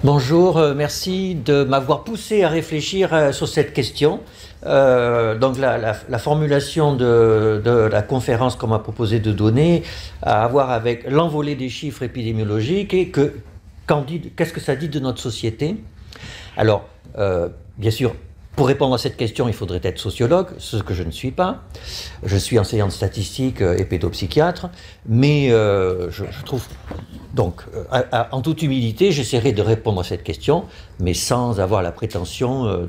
Bonjour, merci de m'avoir poussé à réfléchir sur cette question. Donc la formulation de la conférence qu'on m'a proposé de donner a à voir avec l'envolée des chiffres épidémiologiques et qu'est-ce que ça dit de notre société. Alors, bien sûr, pour répondre à cette question, il faudrait être sociologue, ce que je ne suis pas. Je suis enseignant de statistique et pédopsychiatre, mais je trouve... Donc, en toute humilité, j'essaierai de répondre à cette question, mais sans avoir la prétention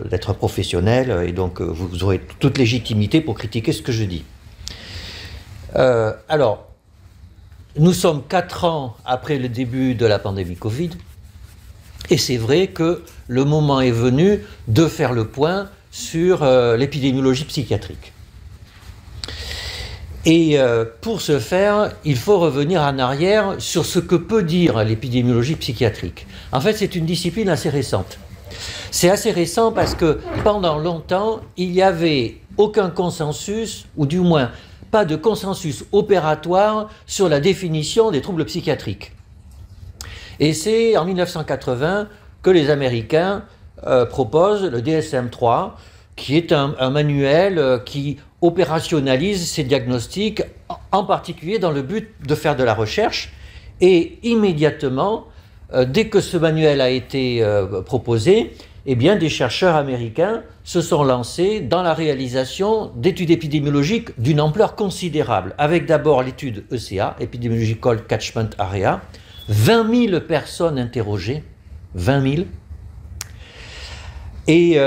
d'être professionnel, et donc vous aurez toute légitimité pour critiquer ce que je dis. Alors, nous sommes 4 ans après le début de la pandémie Covid, et c'est vrai que le moment est venu de faire le point sur l'épidémiologie psychiatrique. Et pour ce faire, il faut revenir en arrière sur ce que peut dire l'épidémiologie psychiatrique. En fait, c'est une discipline assez récente. C'est assez récent parce que pendant longtemps, il n'y avait aucun consensus, ou du moins pas de consensus opératoire sur la définition des troubles psychiatriques. Et c'est en 1980 que les Américains proposent le DSM-3, qui est un manuel qui opérationnalise ces diagnostics, en particulier dans le but de faire de la recherche. Et immédiatement, dès que ce manuel a été proposé, eh bien, des chercheurs américains se sont lancés dans la réalisation d'études épidémiologiques d'une ampleur considérable, avec d'abord l'étude ECA, Epidemiological Catchment Area, 20 000 personnes interrogées, 20 000, et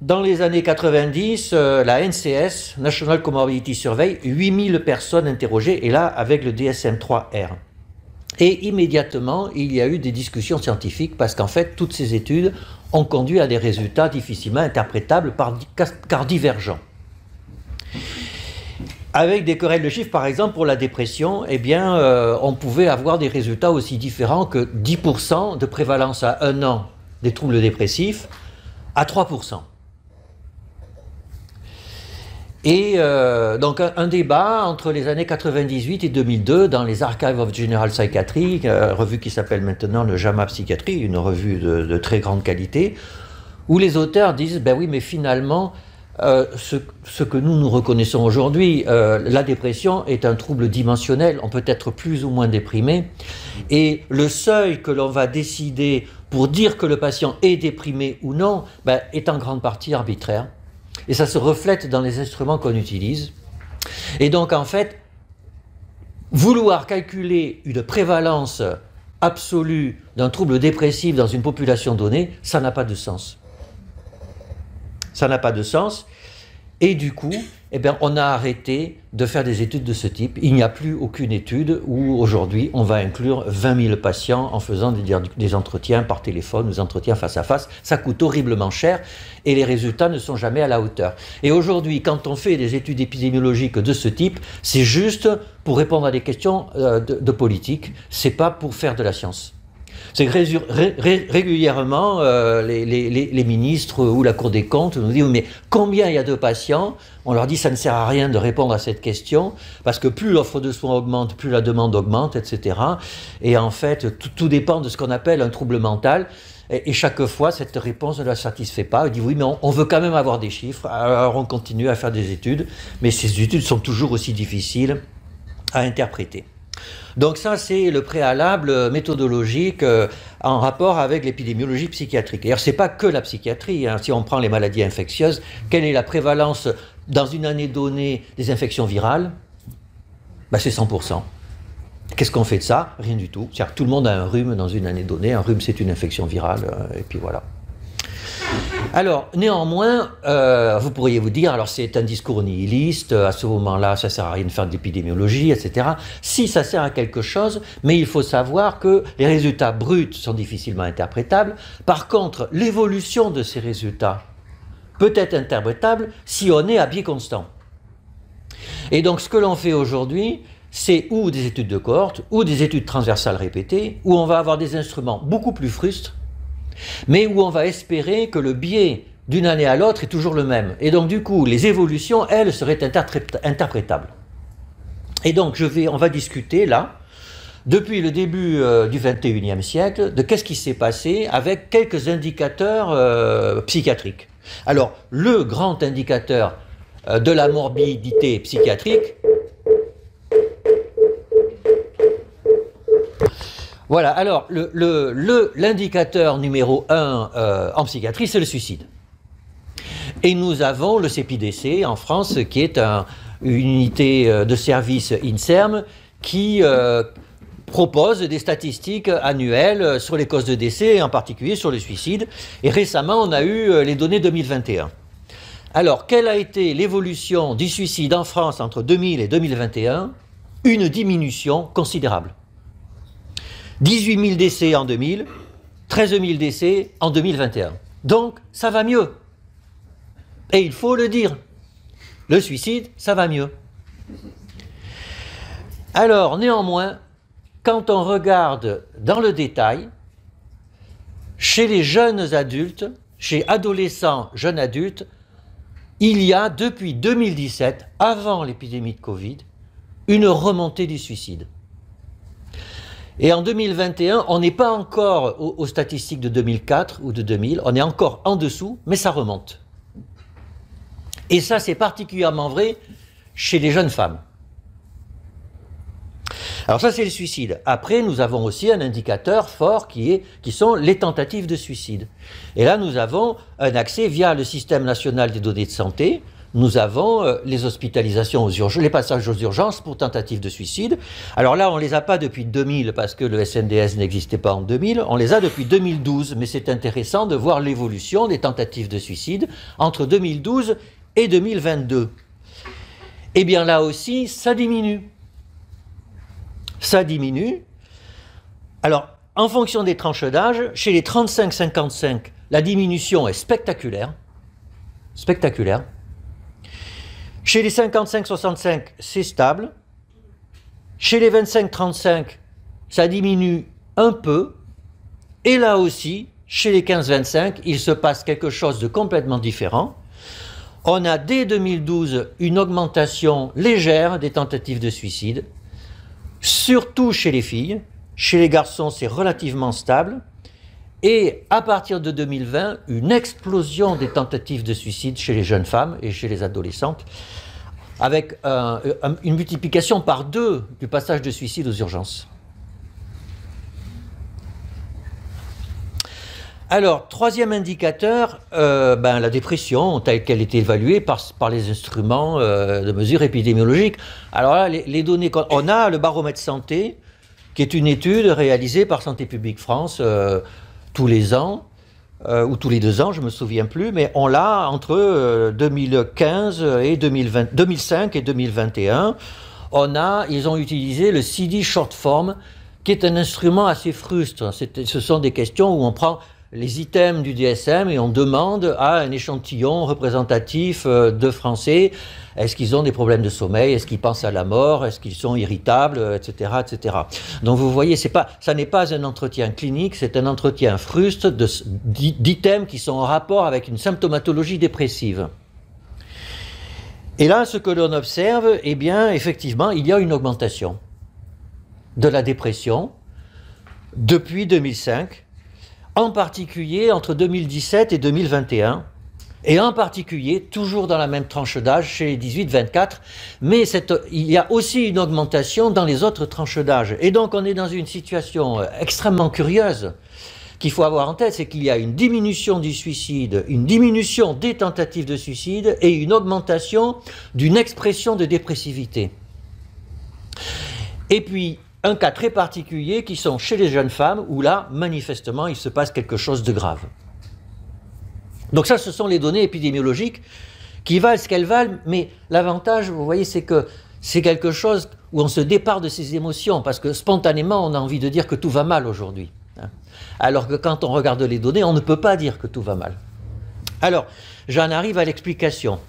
dans les années 90, la NCS, National Comorbidity Survey, 8000 personnes interrogées, et là avec le DSM-3R. Et immédiatement, il y a eu des discussions scientifiques parce qu'en fait, toutes ces études ont conduit à des résultats difficilement interprétables car divergents. Avec des querelles de chiffres, par exemple, pour la dépression, eh bien, on pouvait avoir des résultats aussi différents que 10% de prévalence à 1 an des troubles dépressifs à 3%. Et donc un débat entre les années 98 et 2002 dans les Archives of General Psychiatry, revue qui s'appelle maintenant le JAMA Psychiatrie, une revue de très grande qualité, où les auteurs disent, ben oui, mais finalement, ce que nous reconnaissons aujourd'hui, la dépression est un trouble dimensionnel, on peut être plus ou moins déprimé, et le seuil que l'on va décider pour dire que le patient est déprimé ou non, ben, est en grande partie arbitraire. Et ça se reflète dans les instruments qu'on utilise. Et donc, en fait, vouloir calculer une prévalence absolue d'un trouble dépressif dans une population donnée, ça n'a pas de sens. Ça n'a pas de sens. Et du coup, eh bien, on a arrêté de faire des études de ce type. Il n'y a plus aucune étude où aujourd'hui on va inclure 20 000 patients en faisant des entretiens par téléphone, des entretiens face à face. Ça coûte horriblement cher et les résultats ne sont jamais à la hauteur. Et aujourd'hui, quand on fait des études épidémiologiques de ce type, c'est juste pour répondre à des questions de politique, c'est pas pour faire de la science. C'est que régulièrement, les ministres ou la Cour des comptes nous disent « mais combien il y a de patients ?» On leur dit « ça ne sert à rien de répondre à cette question, parce que plus l'offre de soins augmente, plus la demande augmente, etc. » Et en fait, tout dépend de ce qu'on appelle un trouble mental. Et chaque fois, cette réponse ne la satisfait pas. On dit « oui, mais on veut quand même avoir des chiffres, alors on continue à faire des études. » Mais ces études sont toujours aussi difficiles à interpréter. Donc ça, c'est le préalable méthodologique en rapport avec l'épidémiologie psychiatrique. D'ailleurs, ce n'est pas que la psychiatrie. Hein. Si on prend les maladies infectieuses, quelle est la prévalence dans une année donnée des infections virales? Ben, c'est 100%. Qu'est-ce qu'on fait de ça? Rien du tout. C'est-à-dire que tout le monde a un rhume dans une année donnée. Un rhume, c'est une infection virale, et puis voilà. Alors, néanmoins, vous pourriez vous dire, alors c'est un discours nihiliste, à ce moment-là, ça ne sert à rien de faire de l'épidémiologie, etc. Si, ça sert à quelque chose, mais il faut savoir que les résultats bruts sont difficilement interprétables. Par contre, l'évolution de ces résultats peut être interprétable si on est à biais constant. Et donc, ce que l'on fait aujourd'hui, c'est ou des études de cohorte, ou des études transversales répétées, où on va avoir des instruments beaucoup plus frustres, mais où on va espérer que le biais d'une année à l'autre est toujours le même. Et donc du coup, les évolutions, elles, seraient interprétables. Et donc on va discuter là depuis le début du XXIe siècle, de qu'est-ce qui s'est passé avec quelques indicateurs psychiatriques. Alors, le grand indicateur de la morbidité psychiatrique, voilà, alors l'indicateur numéro 1 en psychiatrie, c'est le suicide. Et nous avons le CEPIDC en France, qui est une unité de service INSERM, qui propose des statistiques annuelles sur les causes de décès, en particulier sur le suicide. Et récemment, on a eu les données 2021. Alors, quelle a été l'évolution du suicide en France entre 2000 et 2021? Une diminution considérable. 18 000 décès en 2000, 13 000 décès en 2021. Donc, ça va mieux. Et il faut le dire. Le suicide, ça va mieux. Alors, néanmoins, quand on regarde dans le détail, chez les jeunes adultes, chez adolescents, jeunes adultes, il y a depuis 2017, avant l'épidémie de Covid, une remontée du suicide. Et en 2021, on n'est pas encore aux statistiques de 2004 ou de 2000, on est encore en dessous, mais ça remonte. Et ça, c'est particulièrement vrai chez les jeunes femmes. Alors ça, c'est le suicide. Après, nous avons aussi un indicateur fort qui sont les tentatives de suicide. Et là, nous avons un accès via le système national des données de santé. Nous avons les hospitalisations aux urgences, les passages aux urgences pour tentatives de suicide. Alors là, on ne les a pas depuis 2000 parce que le SNDS n'existait pas en 2000. On les a depuis 2012. Mais c'est intéressant de voir l'évolution des tentatives de suicide entre 2012 et 2022. Eh bien là aussi, ça diminue. Ça diminue. Alors, en fonction des tranches d'âge, chez les 35-55, la diminution est spectaculaire. Spectaculaire. Chez les 55-65, c'est stable. Chez les 25-35, ça diminue un peu. Et là aussi, chez les 15-25, il se passe quelque chose de complètement différent. On a dès 2012 une augmentation légère des tentatives de suicide, surtout chez les filles. Chez les garçons, c'est relativement stable. Et à partir de 2020, une explosion des tentatives de suicide chez les jeunes femmes et chez les adolescentes, avec une multiplication par 2 du passage de suicide aux urgences. Alors, troisième indicateur, la dépression, telle qu'elle est évaluée par les instruments de mesure épidémiologique. Alors là, les données qu'on a, le baromètre santé, qui est une étude réalisée par Santé publique France tous les ans, ou tous les 2 ans, je ne me souviens plus, mais on l'a entre 2015 et 2005 et 2021. Ils ont utilisé le CD Short Form, qui est un instrument assez frustre. Ce sont des questions où on prend les items du DSM et on demande à un échantillon représentatif de Français, est-ce qu'ils ont des problèmes de sommeil, est-ce qu'ils pensent à la mort, est-ce qu'ils sont irritables, etc., etc. Donc vous voyez, ça n'est pas un entretien clinique, c'est un entretien fruste d'items qui sont en rapport avec une symptomatologie dépressive. Et là, ce que l'on observe, eh bien, effectivement, il y a une augmentation de la dépression depuis 2005, en particulier entre 2017 et 2021, et en particulier, toujours dans la même tranche d'âge, chez les 18-24, mais il y a aussi une augmentation dans les autres tranches d'âge. Et donc on est dans une situation extrêmement curieuse qu'il faut avoir en tête, c'est qu'il y a une diminution du suicide, une diminution des tentatives de suicide et une augmentation d'une expression de dépressivité. Et puis, un cas très particulier qui sont chez les jeunes femmes, où là, manifestement, il se passe quelque chose de grave. Donc ça, ce sont les données épidémiologiques qui valent ce qu'elles valent, mais l'avantage, vous voyez, c'est que c'est quelque chose où on se départ de ses émotions, parce que spontanément, on a envie de dire que tout va mal aujourd'hui. Alors que quand on regarde les données, on ne peut pas dire que tout va mal. Alors, j'en arrive à l'explication.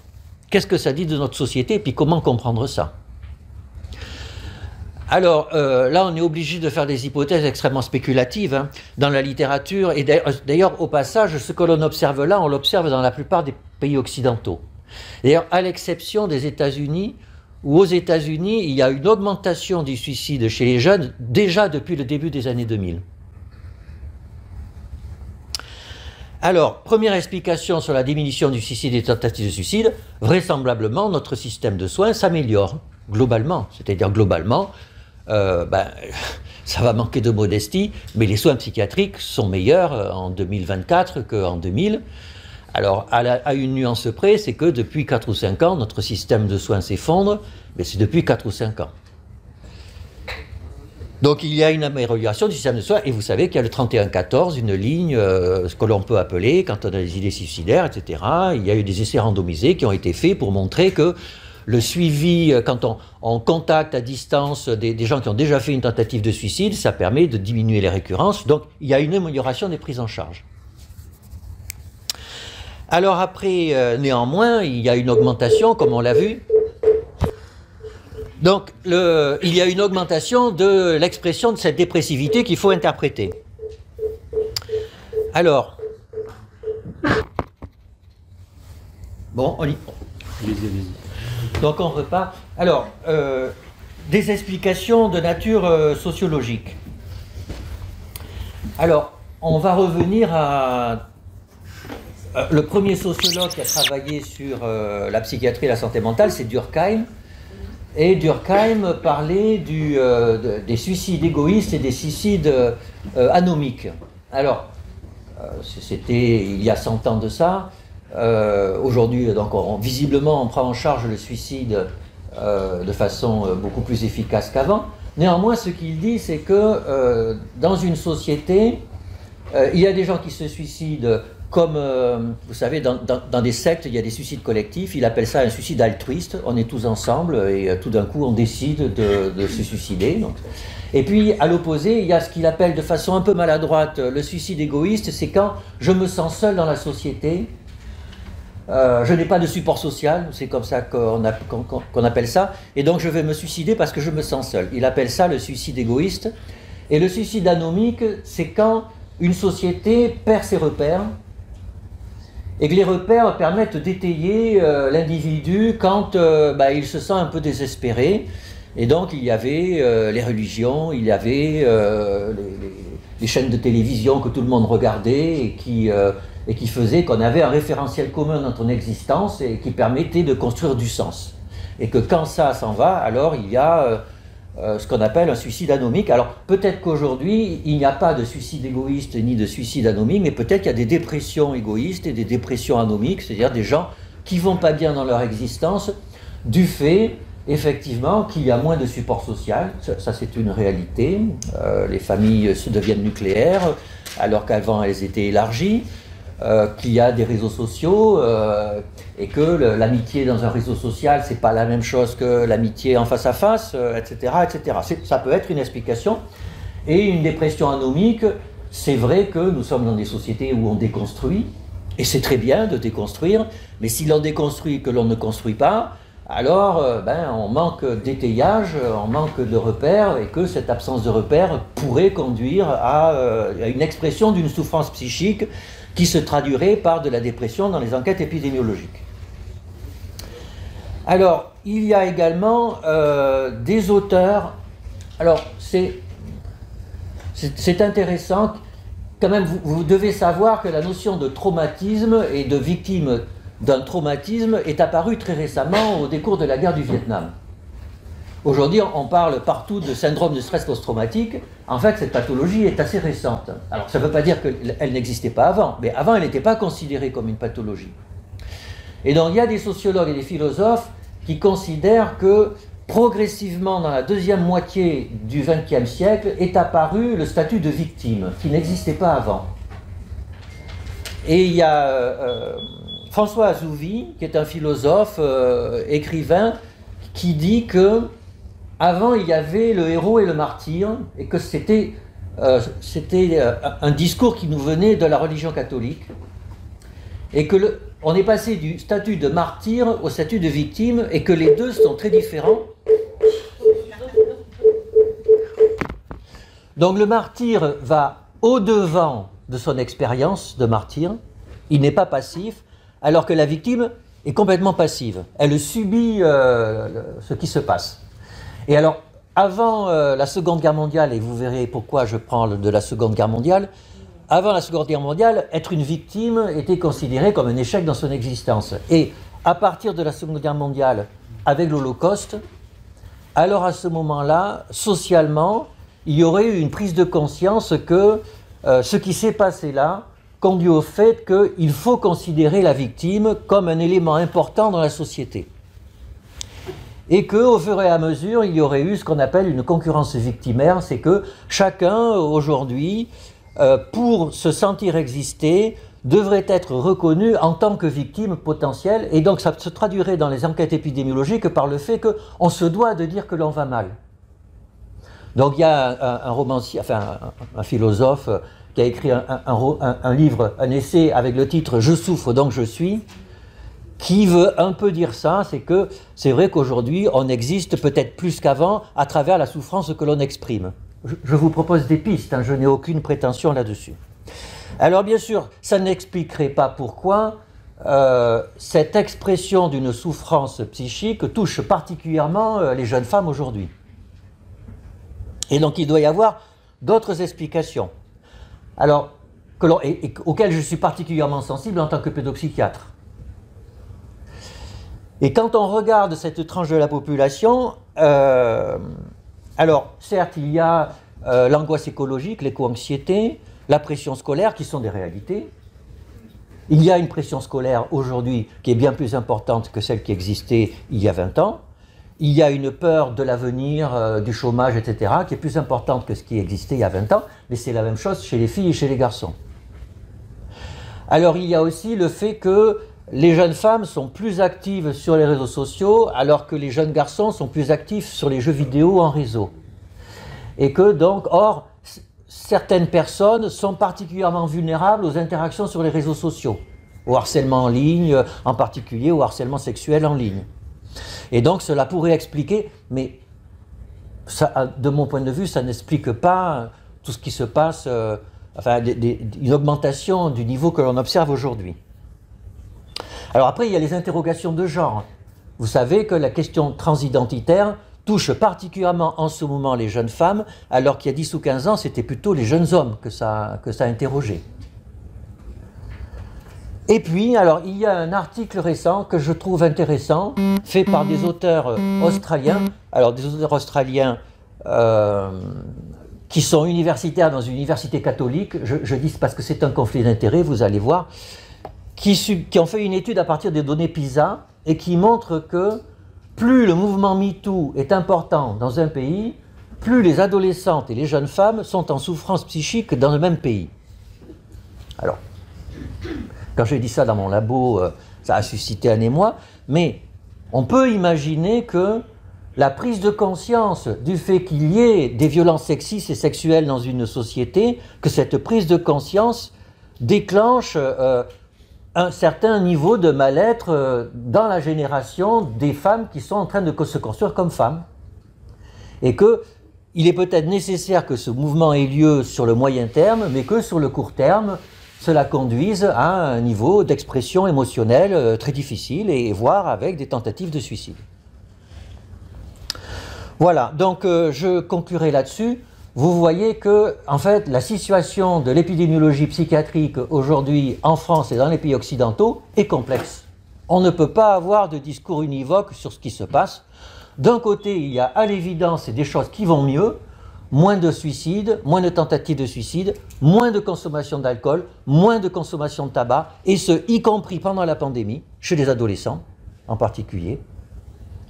Qu'est-ce que ça dit de notre société, et puis comment comprendre ça ? Alors, là, on est obligé de faire des hypothèses extrêmement spéculatives dans la littérature. Et d'ailleurs, au passage, ce que l'on observe là, on l'observe dans la plupart des pays occidentaux. D'ailleurs, à l'exception des États-Unis, où aux États-Unis, il y a une augmentation du suicide chez les jeunes déjà depuis le début des années 2000. Alors, première explication sur la diminution du suicide et des tentatives de suicide, vraisemblablement, notre système de soins s'améliore, globalement. C'est-à-dire, globalement, ça va manquer de modestie, mais les soins psychiatriques sont meilleurs en 2024 qu'en 2000. Alors, à une nuance près, c'est que depuis 4 ou 5 ans, notre système de soins s'effondre, mais c'est depuis 4 ou 5 ans. Donc il y a une amélioration du système de soins, et vous savez qu'il y a le 3114, une ligne, ce que l'on peut appeler, quand on a des idées suicidaires, etc. Il y a eu des essais randomisés qui ont été faits pour montrer que le suivi, quand on contacte à distance des gens qui ont déjà fait une tentative de suicide, ça permet de diminuer les récurrences. Donc il y a une amélioration des prises en charge. Alors après, néanmoins, il y a une augmentation, comme on l'a vu. Donc, il y a une augmentation de l'expression de cette dépressivité qu'il faut interpréter. Alors, bon, on y... Donc on repart. Alors, des explications de nature sociologique. Alors, on va revenir à... le premier sociologue qui a travaillé sur la psychiatrie et la santé mentale, c'est Durkheim. Et Durkheim parlait des suicides égoïstes et des suicides anomiques. Alors, c'était il y a 100 ans de ça. Aujourd'hui, donc, visiblement, on prend en charge le suicide de façon beaucoup plus efficace qu'avant. Néanmoins, ce qu'il dit, c'est que dans une société, il y a des gens qui se suicident comme, vous savez, dans des sectes, il y a des suicides collectifs. Il appelle ça un suicide altruiste. On est tous ensemble et tout d'un coup, on décide de se suicider. Donc. Et puis, à l'opposé, il y a ce qu'il appelle de façon un peu maladroite le suicide égoïste. C'est quand je me sens seul dans la société. Je n'ai pas de support social. C'est comme ça qu'on appelle ça. Et donc, je vais me suicider parce que je me sens seul. Il appelle ça le suicide égoïste. Et le suicide anomique, c'est quand une société perd ses repères. Et que les repères permettent d'étayer l'individu quand il se sent un peu désespéré. Et donc il y avait les religions, il y avait les chaînes de télévision que tout le monde regardait et qui faisaient qu'on avait un référentiel commun dans ton existence et qui permettait de construire du sens. Et que quand ça s'en va, alors il y a ce qu'on appelle un suicide anomique. Alors peut-être qu'aujourd'hui, il n'y a pas de suicide égoïste ni de suicide anomique, mais peut-être qu'il y a des dépressions égoïstes et des dépressions anomiques, c'est-à-dire des gens qui vont pas bien dans leur existence du fait, effectivement, qu'il y a moins de support social. Ça c'est une réalité. Les familles se deviennent nucléaires alors qu'avant elles étaient élargies. Qu'il y a des réseaux sociaux et que l'amitié dans un réseau social, c'est pas la même chose que l'amitié en face à face, etc., etc. Ça peut être une explication. Et une dépression anomique, c'est vrai que nous sommes dans des sociétés où on déconstruit, et c'est très bien de déconstruire, mais si l'on déconstruit que l'on ne construit pas, alors on manque d'étayage, on manque de repères, et que cette absence de repères pourrait conduire à une expression d'une souffrance psychique qui se traduirait par de la dépression dans les enquêtes épidémiologiques. Alors, il y a également des auteurs. Alors, c'est intéressant. Quand même, vous devez savoir que la notion de traumatisme et de victime d'un traumatisme est apparue très récemment au décours de la guerre du Vietnam. Aujourd'hui, on parle partout de syndrome de stress post-traumatique. En fait, cette pathologie est assez récente. Alors, ça ne veut pas dire qu'elle n'existait pas avant, mais avant, elle n'était pas considérée comme une pathologie. Et donc, il y a des sociologues et des philosophes qui considèrent que, progressivement, dans la deuxième moitié du XXe siècle, est apparu le statut de victime, qui n'existait pas avant. Et il y a François Azouvi, qui est un philosophe, écrivain, qui dit que avant, il y avait le héros et le martyr, et que c'était un discours qui nous venait de la religion catholique, et que on est passé du statut de martyr au statut de victime, et que les deux sont très différents. Donc le martyr va au-devant de son expérience de martyr, il n'est pas passif, alors que la victime est complètement passive. Elle subit ce qui se passe. Et alors, avant la Seconde Guerre mondiale, et vous verrez pourquoi je parle de la Seconde Guerre mondiale, avant la Seconde Guerre mondiale, être une victime était considéré comme un échec dans son existence. Et à partir de la Seconde Guerre mondiale, avec l'Holocauste, alors à ce moment-là, socialement, il y aurait eu une prise de conscience que ce qui s'est passé là conduit au fait qu'il faut considérer la victime comme un élément important dans la société. Et qu'au fur et à mesure, il y aurait eu ce qu'on appelle une concurrence victimaire, c'est que chacun, aujourd'hui, pour se sentir exister, devrait être reconnu en tant que victime potentielle, et donc ça se traduirait dans les enquêtes épidémiologiques par le fait qu'on se doit de dire que l'on va mal. Donc il y a un romancier, enfin un philosophe qui a écrit un livre, un essai avec le titre « Je souffre donc je suis », qui veut un peu dire ça, c'est que c'est vrai qu'aujourd'hui on existe peut-être plus qu'avant à travers la souffrance que l'on exprime. Je vous propose des pistes, hein, je n'ai aucune prétention là-dessus. Alors bien sûr, ça n'expliquerait pas pourquoi cette expression d'une souffrance psychique touche particulièrement les jeunes femmes aujourd'hui. Et donc il doit y avoir d'autres explications. Alors, auxquelles je suis particulièrement sensible en tant que pédopsychiatre. Et quand on regarde cette tranche de la population, alors certes il y a l'angoisse écologique, l'éco-anxiété, la pression scolaire qui sont des réalités. Il y a une pression scolaire aujourd'hui qui est bien plus importante que celle qui existait il y a 20 ans. Il y a une peur de l'avenir, du chômage, etc., qui est plus importante que ce qui existait il y a 20 ans, mais c'est la même chose chez les filles et chez les garçons. Alors il y a aussi le fait que les jeunes femmes sont plus actives sur les réseaux sociaux, alors que les jeunes garçons sont plus actifs sur les jeux vidéo en réseau. Et que donc, or, certaines personnes sont particulièrement vulnérables aux interactions sur les réseaux sociaux, au harcèlement en ligne, en particulier au harcèlement sexuel en ligne. Et donc cela pourrait expliquer, mais ça, de mon point de vue, ça n'explique pas tout ce qui se passe, enfin une augmentation du niveau que l'on observe aujourd'hui. Alors après, il y a les interrogations de genre. Vous savez que la question transidentitaire touche particulièrement en ce moment les jeunes femmes, alors qu'il y a 10 ou 15 ans, c'était plutôt les jeunes hommes que ça interrogeait. Et puis, alors, il y a un article récent que je trouve intéressant, fait par des auteurs australiens, alors des auteurs australiens qui sont universitaires dans une université catholique, je dis parce que c'est un conflit d'intérêts, vous allez voir, qui ont fait une étude à partir des données PISA et qui montrent que plus le mouvement MeToo est important dans un pays, plus les adolescentes et les jeunes femmes sont en souffrance psychique dans le même pays. Alors, quand j'ai dit ça dans mon labo, ça a suscité un émoi, mais on peut imaginer que la prise de conscience du fait qu'il y ait des violences sexistes et sexuelles dans une société, que cette prise de conscience déclenche un certain niveau de mal-être dans la génération des femmes qui sont en train de se construire comme femmes. Et qu'il est peut-être nécessaire que ce mouvement ait lieu sur le moyen terme, mais que sur le court terme, cela conduise à un niveau d'expression émotionnelle très difficile, et voire avec des tentatives de suicide. Voilà, donc je conclurai là-dessus. Vous voyez que, en fait, la situation de l'épidémiologie psychiatrique aujourd'hui en France et dans les pays occidentaux est complexe. On ne peut pas avoir de discours univoque sur ce qui se passe. D'un côté, il y a à l'évidence des choses qui vont mieux, moins de suicides, moins de tentatives de suicide, moins de consommation d'alcool, moins de consommation de tabac, et ce, y compris pendant la pandémie, chez les adolescents en particulier.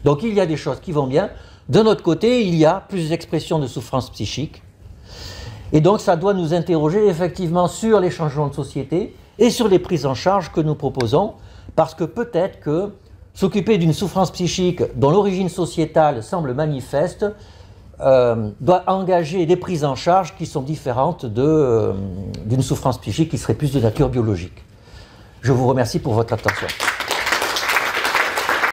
Donc il y a des choses qui vont bien. D'un autre côté, il y a plus d'expressions de souffrance psychique. Et donc ça doit nous interroger effectivement sur les changements de société et sur les prises en charge que nous proposons, parce que peut-être que s'occuper d'une souffrance psychique dont l'origine sociétale semble manifeste doit engager des prises en charge qui sont différentes d'une souffrance psychique qui serait plus de nature biologique. Je vous remercie pour votre attention.